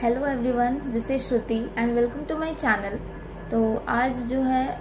Hello everyone, this is Shruti and welcome to my channel. तो आज जो है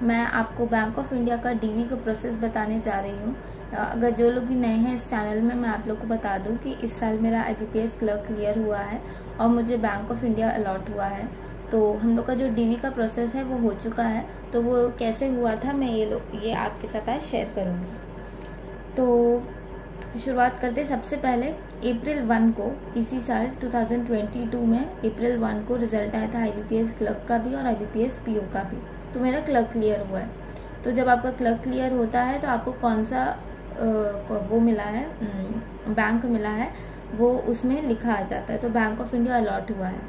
मैं आपको बैंक ऑफ इंडिया का डीवी का प्रोसेस बताने जा रही हूँ। अगर जो लोग भी नए हैं इस चैनल में, मैं आप लोग को बता दूं कि इस साल मेरा IBPS क्लर्क क्लियर हुआ है और मुझे बैंक ऑफ इंडिया अलॉट हुआ है। तो हम लोग का जो डीवी का प्रोसेस है वो हो चुका है। तो वो कैसे हुआ था मैं ये आपके साथ आज शेयर करूँगी। तो शुरुआत करते सबसे पहले अप्रैल 1 को इसी साल 2022 में अप्रैल 1 को रिजल्ट आया था IBPS क्लर्क का भी और IBPS PO का भी। तो मेरा क्लर्क क्लियर हुआ है। तो जब आपका क्लर्क क्लियर होता है तो आपको कौन सा वो मिला है, बैंक मिला है, वो उसमें लिखा आ जाता है। तो बैंक ऑफ इंडिया अलॉट हुआ है।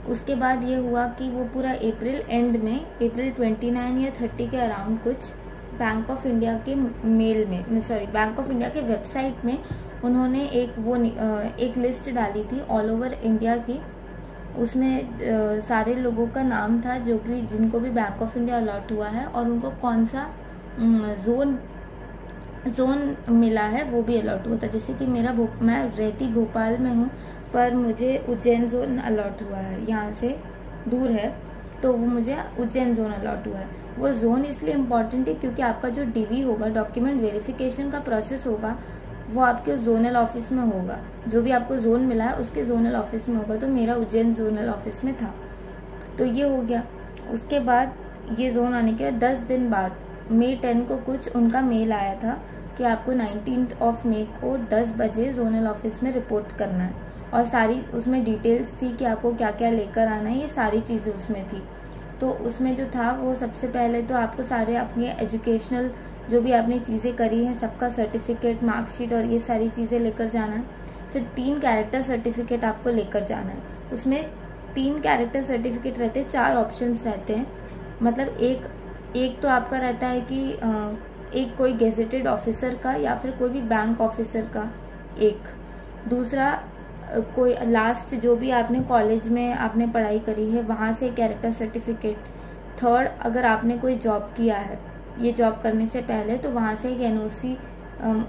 उसके बाद ये हुआ कि वो पूरा अप्रैल एंड में, अप्रैल 29 या 30 के अराउंड कुछ बैंक ऑफ इंडिया के मेल में, बैंक ऑफ इंडिया के वेबसाइट में उन्होंने एक लिस्ट डाली थी ऑल ओवर इंडिया की। उसमें सारे लोगों का नाम था जो कि जिनको भी बैंक ऑफ इंडिया अलॉट हुआ है और उनको कौन सा जोन मिला है वो भी अलॉट हुआ था। जैसे कि मैं रहती भोपाल में हूँ पर मुझे उज्जैन जोन अलॉट हुआ है, यहाँ से दूर है, तो वो मुझे उज्जैन जोन अलॉट हुआ है। वो जोन इसलिए इम्पॉर्टेंट है क्योंकि आपका जो डीवी होगा, डॉक्यूमेंट वेरिफिकेशन का प्रोसेस होगा, वो आपके जोनल ऑफिस में होगा। जो भी आपको जोन मिला है उसके जोनल ऑफिस में होगा। तो मेरा उज्जैन जोनल ऑफिस में था। तो ये हो गया। उसके बाद ये जोन आने के बाद 10 दिन बाद मई 10 को कुछ उनका मेल आया था कि आपको 19 मई को 10 बजे जोनल ऑफिस में रिपोर्ट करना है। और सारी उसमें डिटेल्स थी कि आपको क्या क्या लेकर आना है, ये सारी चीज़ें उसमें थी। तो उसमें जो था वो सबसे पहले तो आपको सारे अपने एजुकेशनल जो भी आपने चीज़ें करी हैं सबका सर्टिफिकेट, मार्कशीट और ये सारी चीज़ें लेकर जाना है। फिर 3 कैरेक्टर सर्टिफिकेट आपको लेकर जाना है। उसमें 3 कैरेक्टर सर्टिफिकेट रहते हैं, 4 ऑप्शंस रहते हैं। मतलब एक तो आपका रहता है कि एक कोई गेजेटेड ऑफिसर का या फिर कोई भी बैंक ऑफिसर का एक, दूसरा कोई लास्ट जो भी आपने कॉलेज में आपने पढ़ाई करी है वहाँ से कैरेक्टर सर्टिफिकेट, थर्ड अगर आपने कोई जॉब किया है ये जॉब करने से पहले तो वहाँ से एक NOC,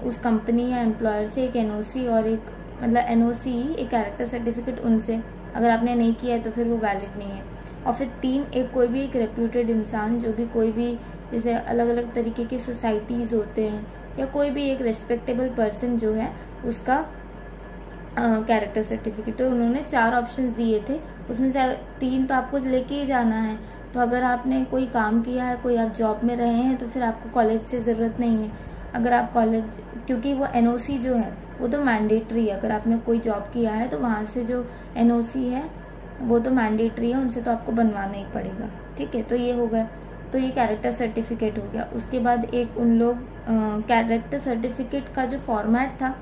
उस कंपनी या एम्प्लॉयर से एक NOC और एक NOC एक कैरेक्टर सर्टिफिकेट उनसे, अगर आपने नहीं किया है तो फिर वो वैलिड नहीं है। और फिर 3 कोई भी एक रेप्यूटेड इंसान, जो भी कोई भी जैसे अलग अलग तरीके की सोसाइटीज़ होते हैं या कोई भी एक रेस्पेक्टेबल पर्सन जो है उसका कैरेक्टर सर्टिफिकेट। तो उन्होंने 4 ऑप्शंस दिए थे, उसमें से 3 तो आपको लेके ही जाना है। तो अगर आपने कोई काम किया है, कोई आप जॉब में रहे हैं तो फिर आपको कॉलेज से ज़रूरत नहीं है। अगर आप कॉलेज, क्योंकि वो NOC जो है वो तो मैंडेटरी है, अगर आपने कोई जॉब किया है तो वहाँ से जो NOC है वो तो मैंडेटरी है, उनसे तो आपको बनवाना ही पड़ेगा। ठीक है, तो ये हो गया। तो ये कैरेक्टर सर्टिफिकेट हो गया। उसके बाद एक उन लोग कैरेक्टर सर्टिफिकेट का जो फॉर्मेट था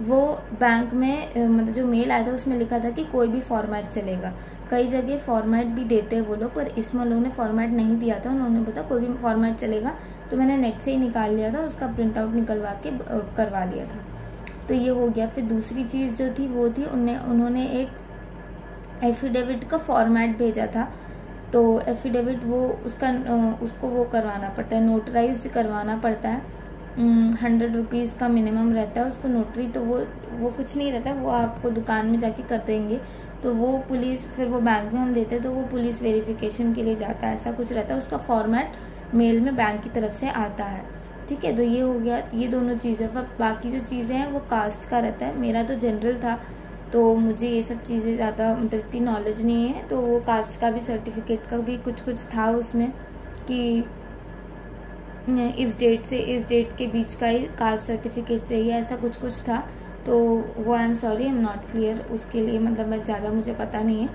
वो बैंक में जो मेल आया था उसमें लिखा था कि कोई भी फॉर्मेट चलेगा। कई जगह फॉर्मेट भी देते हैं वो लोग, पर इसमें लोगों ने फॉर्मेट नहीं दिया था। उन्होंने बताया कोई भी फॉर्मेट चलेगा। तो मैंने नेट से ही निकाल लिया था, उसका प्रिंट आउट निकलवा के करवा लिया था। तो ये हो गया। फिर दूसरी चीज़ जो थी वो थी उन्होंने एक एफिडेविट का फॉर्मेट भेजा था। तो एफिडेविट उसको वो करवाना पड़ता है, नोटराइज्ड करवाना पड़ता है। 100 रुपीज़ का मिनिमम रहता है उसको नोटरी। तो वो कुछ नहीं रहता, वो आपको दुकान में जाके कर देंगे। तो वो पुलिस, फिर वो बैंक में हम देते तो वो पुलिस वेरिफिकेशन के लिए जाता है, ऐसा कुछ रहता है। उसका फॉर्मेट मेल में बैंक की तरफ से आता है। ठीक है, तो ये हो गया, ये दोनों चीज़ें। पर बाकी जो चीज़ें हैं वो कास्ट का रहता है। मेरा तो जनरल था तो मुझे ये सब चीज़ें ज़्यादा इतनी नॉलेज नहीं है। तो वो कास्ट का भी सर्टिफिकेट का भी कुछ था उसमें कि इस डेट से इस डेट के बीच का ही कास्ट सर्टिफिकेट चाहिए, ऐसा कुछ था। तो वो I am sorry, I am not clear उसके लिए, मैं ज़्यादा मुझे पता नहीं है।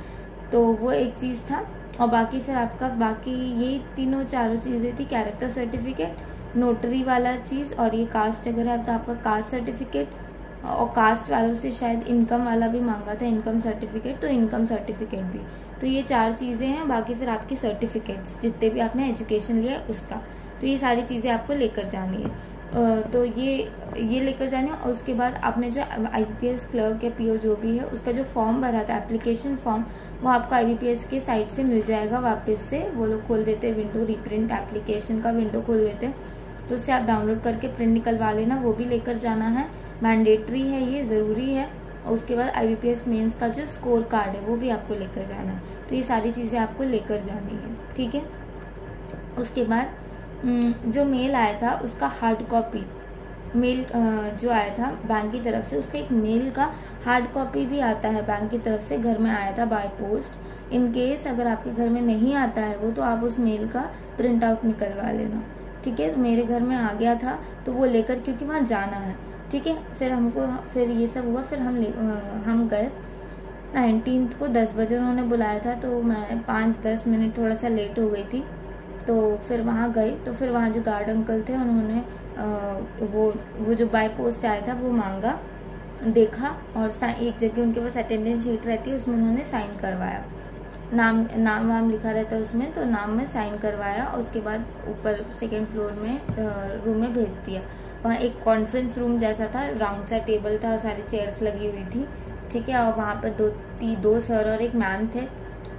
तो वो एक चीज़ था। और बाकी फिर आपका बाकी ये तीनों चारों चीज़ें थी, कैरेक्टर सर्टिफिकेट, नोटरी वाला चीज़ और ये कास्ट अगर है तो आपका कास्ट सर्टिफिकेट। और कास्ट वालों से शायद इनकम वाला भी मांगा था, इनकम सर्टिफिकेट, तो इनकम सर्टिफिकेट भी। तो ये 4 चीज़ें हैं। बाकी फिर आपके सर्टिफिकेट्स जितने भी आपने एजुकेशन लिया है उसका, तो ये सारी चीज़ें आपको लेकर जानी है। तो ये लेकर जानी है। और उसके बाद आपने जो IBPS क्लर्क या PO जो भी है उसका जो फॉर्म भरा था, एप्लीकेशन फॉर्म, वो आपको IBPS के साइट से मिल जाएगा वापस से। वो लोग खोल देते हैं विंडो, रीप्रिंट एप्लीकेशन का विंडो खोल देते हैं। तो उससे आप डाउनलोड करके प्रिंट निकलवा लेना, वो भी लेकर जाना है। मैंडेटरी है, ये ज़रूरी है। उसके बाद IBPS मेंस का जो स्कोर कार्ड है वो भी आपको लेकर जाना है। तो ये सारी चीज़ें आपको लेकर जानी है, ठीक है। उसके बाद जो मेल आया था उसका हार्ड कॉपी, मेल जो आया था बैंक की तरफ से, उसका एक मेल का हार्ड कॉपी भी आता है बैंक की तरफ से, घर में आया था बाय पोस्ट। इन केस अगर आपके घर में नहीं आता है वो, तो आप उस मेल का प्रिंट आउट निकलवा लेना, ठीक है। मेरे घर में आ गया था तो वो लेकर, क्योंकि वहाँ जाना है, ठीक है। फिर ये सब हुआ, फिर हम गए 19 को 10 बजे उन्होंने बुलाया था, तो मैं 5-10 मिनट थोड़ा सा लेट हो गई थी। तो फिर वहाँ गए, तो फिर वहाँ जो गार्ड अंकल थे उन्होंने वो जो बाय पोस्ट आया था वो मांगा, देखा, और एक जगह उनके पास अटेंडेंस शीट रहती है, उसमें उन्होंने साइन करवाया, नाम वाम लिखा रहता है उसमें, तो नाम में साइन करवाया। और उसके बाद ऊपर 2nd फ्लोर में रूम में भेज दिया। वहाँ एक कॉन्फ्रेंस रूम जैसा था, राउंड सा टेबल था, सारी चेयर्स लगी हुई थी, ठीक है। और वहाँ पर दो सर और एक मैम थे,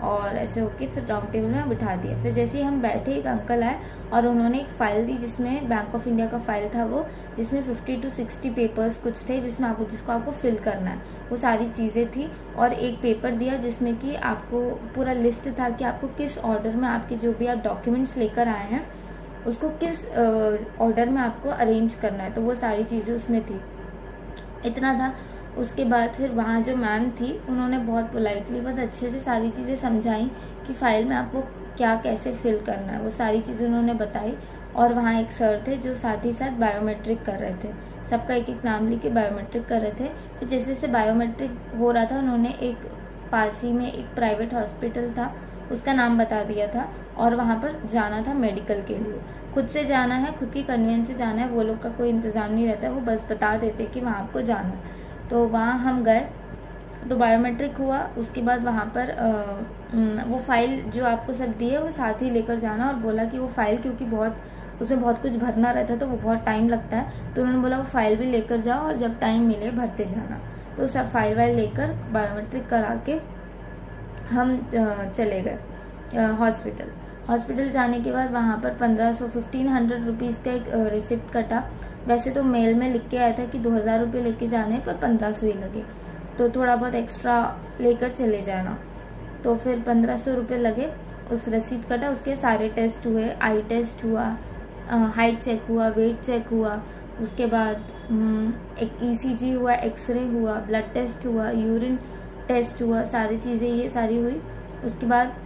और ऐसे होके फिर राउंड टेबल में बिठा दिया। फिर जैसे ही हम बैठे, एक अंकल आए और उन्होंने एक फ़ाइल दी, जिसमें बैंक ऑफ इंडिया का फ़ाइल था वो, जिसमें 50 to 60 पेपर्स कुछ थे, जिसको आपको फिल करना है, वो सारी चीज़ें थी। और एक पेपर दिया जिसमें कि आपको पूरा लिस्ट था कि आपको किस ऑर्डर में आपके जो भी आप डॉक्यूमेंट्स लेकर आए हैं उसको किस ऑर्डर में आपको अरेंज करना है, तो वो सारी चीज़ें उसमें थी, इतना था। उसके बाद फिर वहाँ जो मैम थी उन्होंने बहुत पोलाइटली, बहुत अच्छे से सारी चीज़ें समझाई कि फ़ाइल में आपको क्या कैसे फिल करना है, वो सारी चीज़ें उन्होंने बताई। और वहाँ एक सर थे जो साथ ही साथ बायोमेट्रिक कर रहे थे, सबका एक एक नाम लिख के बायोमेट्रिक कर रहे थे। फिर जैसे जैसे बायोमेट्रिक हो रहा था, उन्होंने एक पास ही में एक प्राइवेट हॉस्पिटल था उसका नाम बता दिया था, और वहाँ पर जाना था मेडिकल के लिए। खुद से जाना है, खुद की कन्वेंस से जाना है, वो लोग का कोई इंतज़ाम नहीं रहता, वो बस बता देते कि वहाँ आपको जाना है। तो वहाँ हम गए, तो बायोमेट्रिक हुआ। उसके बाद वहाँ पर वो फाइल जो आपको सब दी है वो साथ ही लेकर जाना, और बोला कि वो फाइल, क्योंकि उसमें बहुत कुछ भरना रहता है तो वो बहुत टाइम लगता है, तो उन्होंने बोला वो फाइल भी लेकर जाओ और जब टाइम मिले भरते जाना। तो सब फाइल वाइल लेकर बायोमेट्रिक करा के हम चले गए हॉस्पिटल जाने के बाद वहाँ पर 1500 रुपीज़ का एक रिसिप्ट कटा। वैसे तो मेल में लिख के आया था कि 2000 रुपये लेके जाने, पर 1500 ही लगे, तो थोड़ा बहुत एक्स्ट्रा लेकर चले जाना। तो फिर 1500 रुपये लगे, उस रसीद कटा। उसके सारे टेस्ट हुए, आई टेस्ट हुआ, हाइट चेक हुआ, वेट चेक हुआ, उसके बाद एक ECG हुआ, एक्सरे हुआ, ब्लड टेस्ट हुआ, यूरिन टेस्ट हुआ, सारी चीज़ें ये सारी हुई। उसके बाद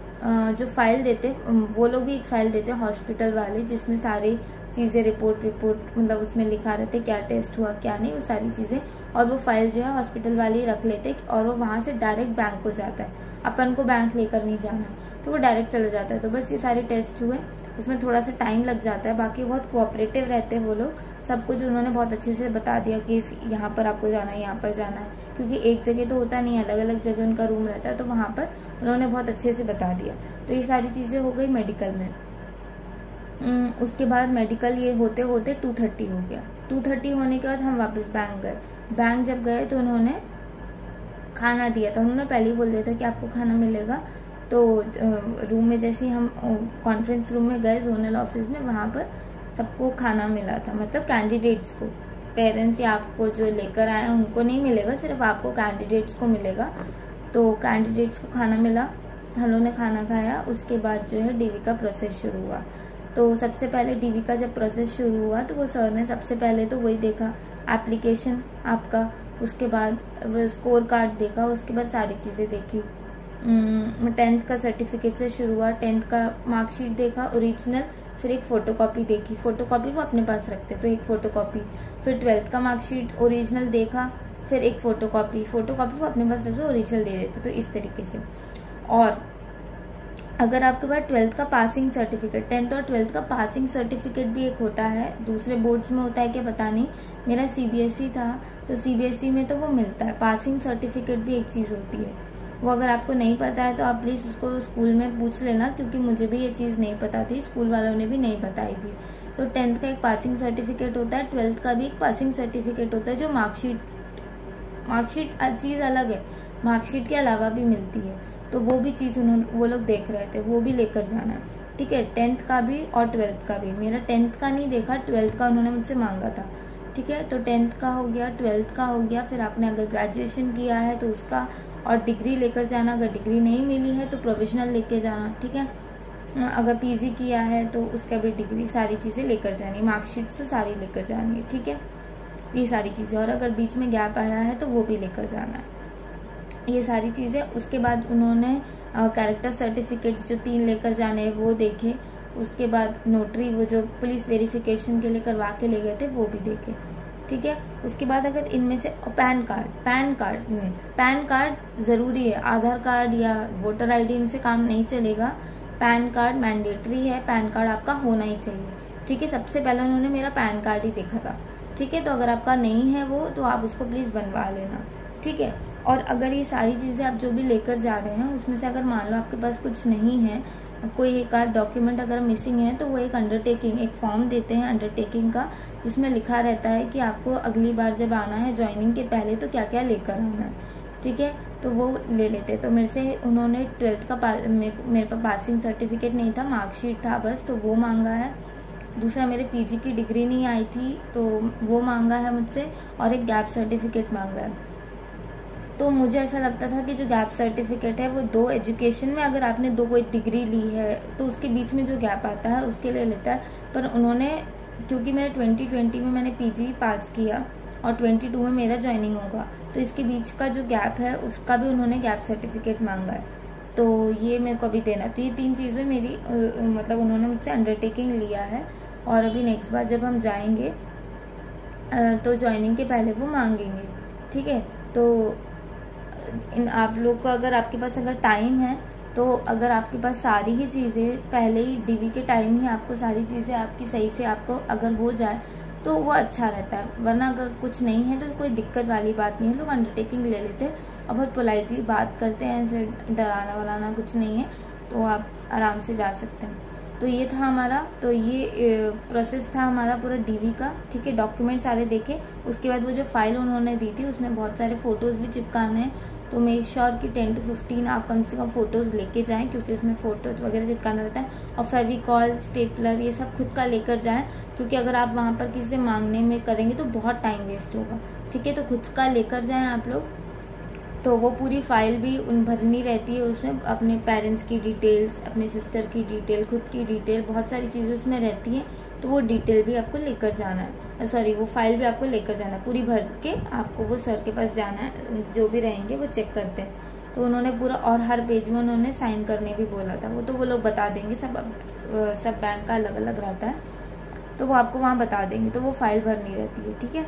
जो फाइल देते, वो लोग भी एक फ़ाइल देते हॉस्पिटल वाले, जिसमें सारी चीज़ें रिपोर्ट मतलब उसमें लिखा रहते क्या टेस्ट हुआ क्या नहीं, वो सारी चीज़ें। और वो फाइल जो है हॉस्पिटल वाले ही रख लेते, और वो वहाँ से डायरेक्ट बैंक को जाता है, अपन को बैंक लेकर नहीं जाना, तो वो डायरेक्ट चला जाता है। तो बस ये सारे टेस्ट हुए, उसमें थोड़ा सा टाइम लग जाता है, बाकी बहुत कोऑपरेटिव रहते हैं वो लोग। सब कुछ उन्होंने बहुत अच्छे से बता दिया कि यहाँ पर आपको जाना है, यहाँ पर जाना है, क्योंकि एक जगह तो होता नहीं है, अलग अलग जगह उनका रूम रहता है, तो वहाँ पर उन्होंने बहुत अच्छे से बता दिया। तो ये सारी चीज़ें हो गई मेडिकल में। उसके बाद मेडिकल ये होते होते 2:30 हो गया। 2:30 होने के बाद हम वापस बैंक गए। बैंक जब गए तो उन्होंने खाना दिया था, उन्होंने पहले ही बोल दिया था कि आपको खाना मिलेगा। तो रूम में जैसे ही हम कॉन्फ्रेंस रूम में गए जोनल ऑफिस में, वहाँ पर सबको खाना मिला था, मतलब कैंडिडेट्स को, पेरेंट्स या आपको जो लेकर आए उनको नहीं मिलेगा, सिर्फ आपको कैंडिडेट्स को मिलेगा। तो कैंडिडेट्स को खाना मिला, हम लोगों ने खाना खाया। उसके बाद जो है DV का प्रोसेस शुरू हुआ। तो सबसे पहले DV का जब प्रोसेस शुरू हुआ तो वो सर ने सबसे पहले तो वही देखा, एप्लीकेशन आपका, उसके बाद वो स्कोर कार्ड देखा, उसके बाद सारी चीज़ें देखी। 10th का सर्टिफिकेट से शुरू हुआ, 10th का मार्कशीट देखा ओरिजिनल, फिर एक फ़ोटोकॉपी देखी, फ़ोटोकॉपी वो अपने पास रखते तो एक फ़ोटोकॉपी, फिर 12th का मार्कशीट ओरिजिनल देखा, फिर एक फ़ोटोकॉपी वो अपने पास रखते ओरिजिनल दे देते, तो इस तरीके से। और अगर आपके पास 12th का पासिंग सर्टिफिकेट, 10th और 12th का पासिंग सर्टिफिकेट भी एक होता है, दूसरे बोर्ड्स में होता है क्या पता नहीं, मेरा CBSE था तो CBSE में तो वो मिलता है, पासिंग सर्टिफिकेट भी एक चीज़ होती है। वो अगर आपको नहीं पता है तो आप प्लीज़ उसको स्कूल में पूछ लेना, क्योंकि मुझे भी ये चीज़ नहीं पता थी, स्कूल वालों ने भी नहीं बताई थी। तो 10th का एक पासिंग सर्टिफिकेट होता है, 12th का भी एक पासिंग सर्टिफिकेट होता है, जो मार्कशीट चीज़ अलग है, मार्कशीट के अलावा भी मिलती है। तो वो भी चीज़ वो लोग देख रहे थे, वो भी लेकर जाना है, ठीक है। 10th का भी और 12th का भी। मेरा 10th का नहीं देखा, 12th का उन्होंने मुझसे मांगा था। ठीक है। तो 10th का हो गया, 12th का हो गया, फिर आपने अगर ग्रेजुएशन किया है तो उसका और डिग्री लेकर जाना, अगर डिग्री नहीं मिली है तो प्रोविजनल लेके जाना, ठीक है। अगर पीजी किया है तो उसका भी डिग्री, सारी चीज़ें लेकर जानी, मार्कशीट से सारी लेकर जानी है, ठीक है। ये सारी चीज़ें, और अगर बीच में गैप आया है तो वो भी लेकर जाना है, ये सारी चीज़ें। उसके बाद उन्होंने कैरेक्टर सर्टिफिकेट्स जो 3 लेकर जाने हैं वो देखे। उसके बाद नोटरी, वो जो पुलिस वेरिफिकेशन के लिए करवा के ले गए थे, वो भी देखे, ठीक है। उसके बाद अगर इनमें से पैन कार्ड ज़रूरी है, आधार कार्ड या वोटर आईडी इनसे काम नहीं चलेगा। पैन कार्ड मैंडेटरी है, पैन कार्ड आपका होना ही चाहिए, ठीक है। सबसे पहले उन्होंने मेरा पैन कार्ड ही देखा था, ठीक है। तो अगर आपका नहीं है वो, तो आप उसको प्लीज़ बनवा लेना, ठीक है। और अगर ये सारी चीज़ें आप जो भी लेकर जा रहे हैं उसमें से अगर मान लो आपके पास कुछ नहीं है, कोई एक आध डॉक्यूमेंट अगर मिसिंग है, तो वो एक अंडरटेकिंग, एक फॉर्म देते हैं अंडरटेकिंग का, जिसमें लिखा रहता है कि आपको अगली बार जब आना है ज्वाइनिंग के पहले तो क्या क्या लेकर आना है, ठीक है। तो वो ले लेते। तो मेरे से उन्होंने 12th का मेरे पास पासिंग सर्टिफिकेट नहीं था, मार्कशीट था बस, तो वो मांगा है। दूसरा मेरे पीजी की डिग्री नहीं आई थी तो वो मांगा है मुझसे, और एक गैप सर्टिफिकेट मांगा है। तो मुझे ऐसा लगता था कि जो गैप सर्टिफिकेट है वो 2 एजुकेशन में, अगर आपने 2 कोई डिग्री ली है तो उसके बीच में जो गैप आता है उसके लिए लेता है। पर उन्होंने, क्योंकि मेरे 2020 में मैंने पीजी पास किया और 22 में मेरा ज्वाइनिंग होगा, तो इसके बीच का जो गैप है उसका भी उन्होंने गैप सर्टिफिकेट मांगा है। तो ये मेरे को अभी देना, तो ये 3 चीज़ें मेरी मतलब उन्होंने मुझसे अंडरटेकिंग लिया है। और अभी नेक्स्ट बार जब हम जाएंगे तो ज्वाइनिंग के पहले वो मांगेंगे, ठीक है। तो इन आप लोग को, अगर आपके पास अगर टाइम है तो अगर आपके पास सारी ही चीज़ें पहले ही डीवी के टाइम ही आपको सारी चीज़ें आपकी सही से आपको अगर हो जाए तो वो अच्छा रहता है। वरना अगर कुछ नहीं है तो कोई दिक्कत वाली बात नहीं है, लोग अंडरटेकिंग ले लेते हैं और बहुत पोलाइटली बात करते हैं, ऐसे डराना वराना कुछ नहीं है, तो आप आराम से जा सकते हैं। तो ये था हमारा, तो ये प्रोसेस था हमारा पूरा डीवी का, ठीक है। डॉक्यूमेंट सारे देखे, उसके बाद वो जो फाइल उन्होंने दी थी उसमें बहुत सारे फ़ोटोज़ भी चिपकाने हैं, तो मेक श्योर कि 10 to 15 आप कम से कम फ़ोटोज़ लेके जाएं, क्योंकि उसमें फ़ोटोज़ वगैरह चिपकाना रहता है। और फेविकॉल, स्टेपलर, ये सब खुद का लेकर जाएं, क्योंकि अगर आप वहाँ पर किसी से मांगने में करेंगे तो बहुत टाइम वेस्ट होगा, ठीक है। तो खुद का लेकर जाएँ आप लोग। तो वो पूरी फाइल भी भरनी रहती है, उसमें अपने पेरेंट्स की डिटेल्स, अपने सिस्टर की डिटेल, खुद की डिटेल, बहुत सारी चीज़ें उसमें रहती हैं। तो वो डिटेल भी आपको लेकर जाना है, सॉरी वो फाइल भी आपको लेकर जाना है पूरी भर के। आपको वो सर के पास जाना है, जो भी रहेंगे वो चेक करते हैं। तो उन्होंने पूरा, और हर पेज में उन्होंने साइन करने भी बोला था, वो तो वो लोग बता देंगे, सब बैंक का अलग अलग रहता है, तो वो आपको वहाँ बता देंगे। तो वो फाइल भरनी रहती है, ठीक है।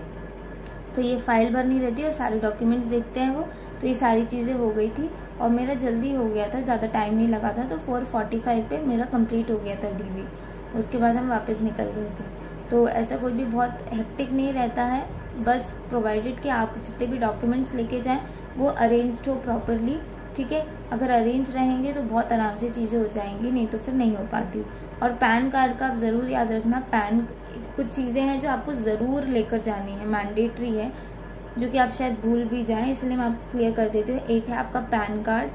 तो ये फाइल भरनी रहती है और सारे डॉक्यूमेंट्स देखते हैं वो। तो ये सारी चीज़ें हो गई थी और मेरा जल्दी हो गया था, ज़्यादा टाइम नहीं लगा था। तो 4:45 पे मेरा कंप्लीट हो गया था डीवी। उसके बाद हम वापस निकल गए थे। तो ऐसा कोई भी बहुत हेक्टिक नहीं रहता है, बस प्रोवाइडेड कि आप जितने भी डॉक्यूमेंट्स लेके जाएं वो अरेंज्ड हो प्रॉपरली, ठीक है। अगर अरेंज रहेंगे तो बहुत आराम से चीज़ें हो जाएंगी, नहीं तो फिर नहीं हो पाती। और पैन कार्ड का आप ज़रूर याद रखना, कुछ चीज़ें हैं जो आपको ज़रूर लेकर जानी है, मैंडेटरी है, जो कि आप शायद भूल भी जाएं, इसलिए मैं आपको क्लियर कर देती हूँ। एक है आपका पैन कार्ड,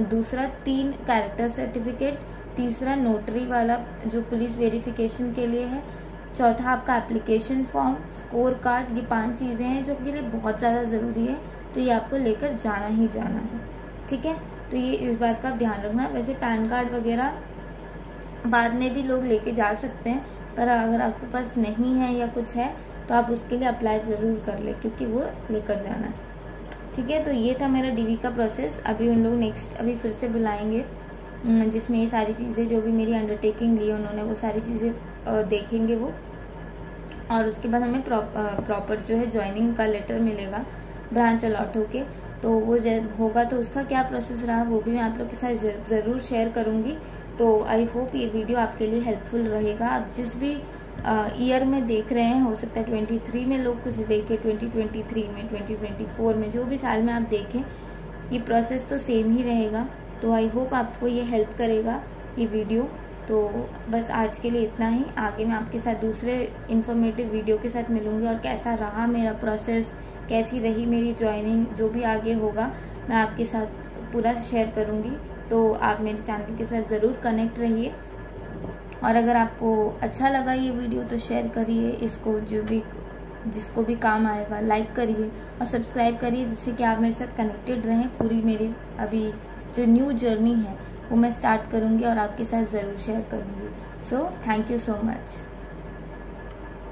दूसरा 3 कैरेक्टर सर्टिफिकेट, तीसरा नोटरी वाला जो पुलिस वेरिफिकेशन के लिए है, चौथा आपका एप्लीकेशन फॉर्म, स्कोर कार्ड। ये 5 चीज़ें हैं जो आपके लिए बहुत ज़्यादा ज़रूरी है, तो ये आपको लेकर जाना ही जाना है, ठीक है। तो ये इस बात का ध्यान रखना। वैसे पैन कार्ड वगैरह बाद में भी लोग लेके जा सकते हैं, पर अगर आपके पास नहीं है या कुछ है तो आप उसके लिए अप्लाई ज़रूर कर ले, क्योंकि वो लेकर जाना है, ठीक है। तो ये था मेरा डीवी का प्रोसेस। अभी उन लोग नेक्स्ट अभी फिर से बुलाएंगे, जिसमें ये सारी चीज़ें जो भी मेरी अंडरटेकिंग ली उन्होंने वो सारी चीज़ें देखेंगे वो। और उसके बाद हमें प्रॉपर जो है ज्वाइनिंग का लेटर मिलेगा ब्रांच अलॉट होके। तो वो जब होगा तो उसका क्या प्रोसेस रहा वो भी मैं आप लोग के साथ ज़रूर शेयर करूँगी। तो आई होप ये वीडियो आपके लिए हेल्पफुल रहेगा। आप जिस भी ईयर में देख रहे हैं, हो सकता है 23 में लोग कुछ देखें, 2023 में, 2024 में, जो भी साल में आप देखें, ये प्रोसेस तो सेम ही रहेगा। तो आई होप आपको ये हेल्प करेगा ये वीडियो। तो बस आज के लिए इतना ही। आगे मैं आपके साथ दूसरे इन्फॉर्मेटिव वीडियो के साथ मिलूंगी, और कैसा रहा मेरा प्रोसेस, कैसी रही मेरी ज्वाइनिंग, जो भी आगे होगा मैं आपके साथ पूरा शेयर करूंगी। तो आप मेरे चैनल के साथ ज़रूर कनेक्ट रहिए। और अगर आपको अच्छा लगा ये वीडियो तो शेयर करिए इसको, जिसको भी काम आएगा लाइक करिए और सब्सक्राइब करिए, जिससे कि आप मेरे साथ कनेक्टेड रहें। पूरी मेरी अभी जो न्यू जर्नी है वो मैं स्टार्ट करूँगी और आपके साथ ज़रूर शेयर करूँगी। So thank you so much.